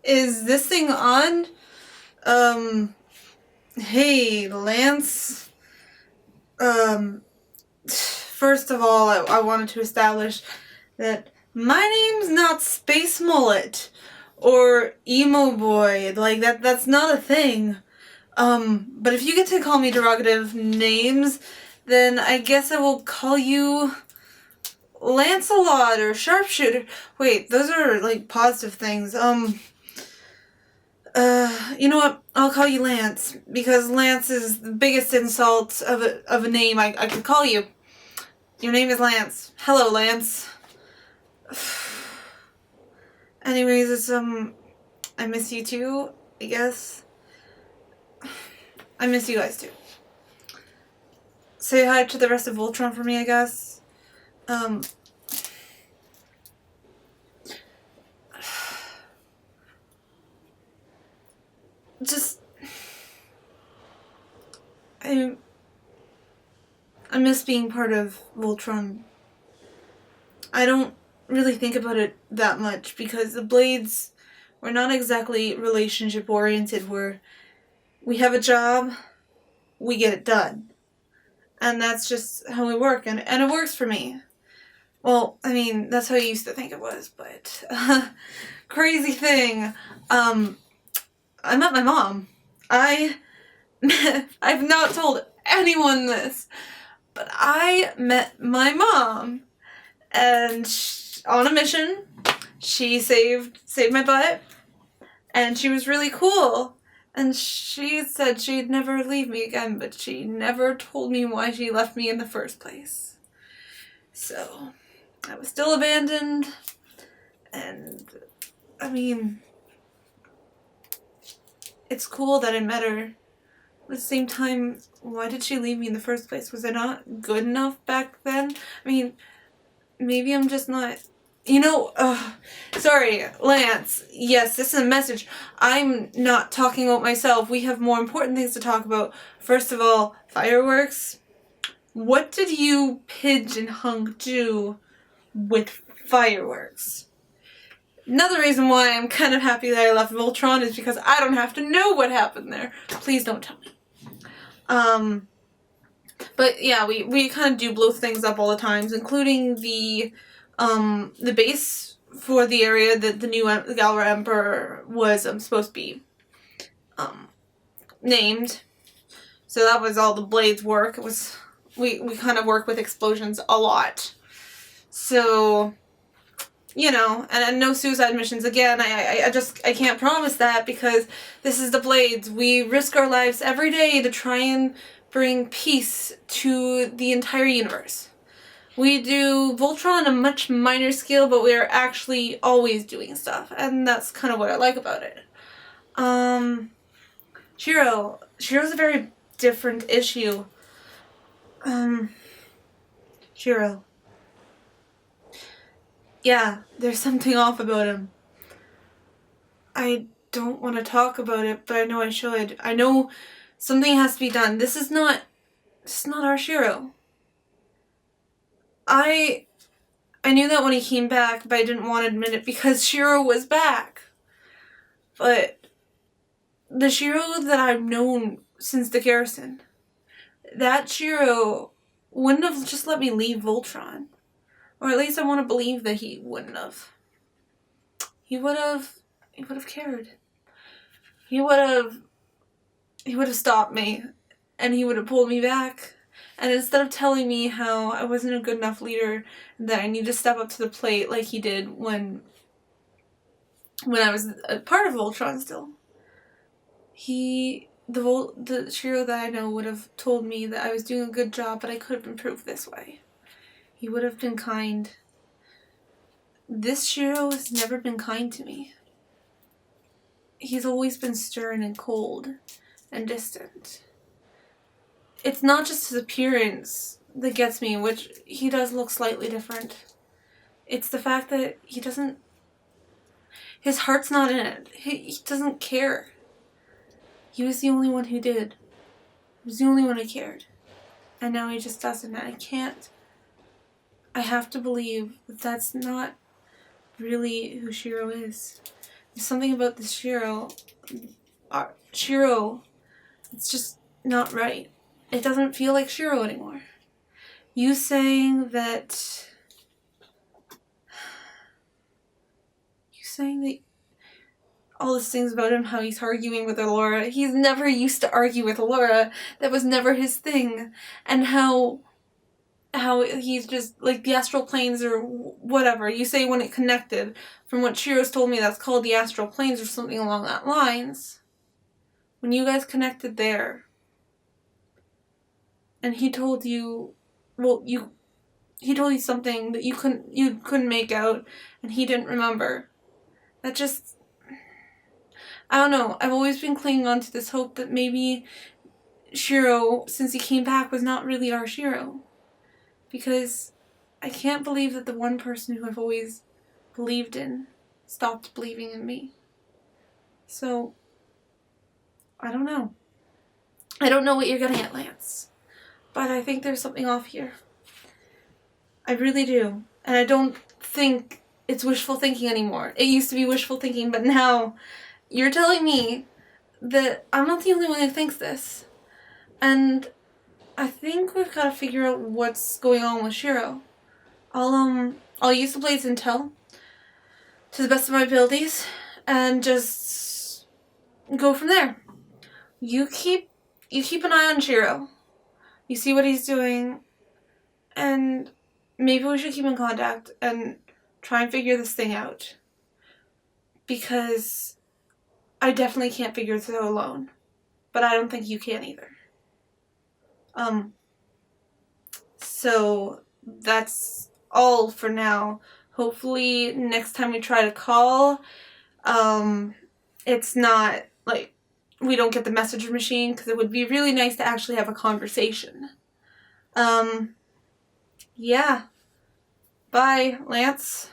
Is this thing on? Hey, Lance. First of all, I wanted to establish that my name's not Space Mullet or Emo Boy. Like, that's not a thing. But if you get to call me derogative names, then I guess I will call you Lancelot or Sharpshooter. Wait, those are, like, positive things. You know what? I'll call you Lance, because Lance is the biggest insult of a name I could call you. Your name is Lance. Hello, Lance. Anyways, it's, I miss you too, I guess. I miss you guys too. Say hi to the rest of Voltron for me, I guess. Just... I miss being part of Voltron. I don't really think about it that much because the Blades were not exactly relationship oriented, where we have a job, we get it done. And that's just how we work, and it works for me. Well, I mean, that's how I used to think it was, but crazy thing. I met my mom. I've not told anyone this, but I met my mom, and on a mission, she saved my butt, and she was really cool, and she said she'd never leave me again, but she never told me why she left me in the first place. So, I was still abandoned, and, I mean, it's cool that I met her. At the same time, why did she leave me in the first place? Was I not good enough back then? I mean, maybe I'm just not... You know, sorry, Lance. Yes, this is a message. I'm not talking about myself. We have more important things to talk about. First of all, fireworks. What did you, Pidge and Hunk, do with fireworks? Another reason why I'm kind of happy that I left Voltron is because I don't have to know what happened there. Please don't tell me. But yeah, we kind of do blow things up all the times, including the base for the area that the new Galra Emperor was supposed to be named. So that was all the Blades work. It was we kind of work with explosions a lot. So, you know, and no suicide missions again. I can't promise that because this is the Blades. We risk our lives every day to try and bring peace to the entire universe. We do Voltron on a much minor scale, but we're actually always doing stuff, and that's kind of what I like about it. Shiro. Shiro's a very different issue. Shiro. Yeah, there's something off about him. I don't want to talk about it, but I know I should. I know something has to be done. This is not our Shiro. I knew that when he came back, but I didn't want to admit it because Shiro was back. But the Shiro that I've known since the garrison, that Shiro wouldn't have just let me leave Voltron. Or at least I want to believe that he wouldn't have. He would have cared. He would have stopped me, and he would have pulled me back. And instead of telling me how I wasn't a good enough leader, that I need to step up to the plate like he did when I was a part of Voltron still, the Shiro that I know would have told me that I was doing a good job, but I could have improved this way. He would have been kind. This Shiro has never been kind to me. He's always been stern and cold and distant. It's not just his appearance that gets me, which he does look slightly different. It's the fact that his heart's not in it. He doesn't care. He was the only one who did. He was the only one who cared. And now he just doesn't. I have to believe that that's not really who Shiro is. something about this Shiro. Shiro. It's just not right. It doesn't feel like Shiro anymore. You saying that all these things about him, how he's arguing with Allura. He's never used to argue with Allura. That was never his thing. And how he's just, like, the astral planes or whatever. You say when it connected. From what Shiro's told me, that's called the astral planes or something along that lines. When you guys connected there. And he told you, well, he told you something that you couldn't make out, and he didn't remember. That just, I don't know. I've always been clinging on to this hope that maybe Shiro, since he came back, was not really our Shiro. Because I can't believe that the one person who I've always believed in stopped believing in me. So, I don't know. I don't know what you're getting at, Lance. But I think there's something off here. I really do. And I don't think it's wishful thinking anymore. It used to be wishful thinking, but now you're telling me that I'm not the only one who thinks this. And I think we've got to figure out what's going on with Shiro. I'll use the Blade's intel to the best of my abilities and just go from there. You keep an eye on Shiro. You see what he's doing, and maybe we should keep in contact and try and figure this thing out. Because I definitely can't figure this out alone. But I don't think you can either. So that's all for now. Hopefully next time we try to call, it's not like we don't get the message machine, because it would be really nice to actually have a conversation. Yeah. Bye, Lance.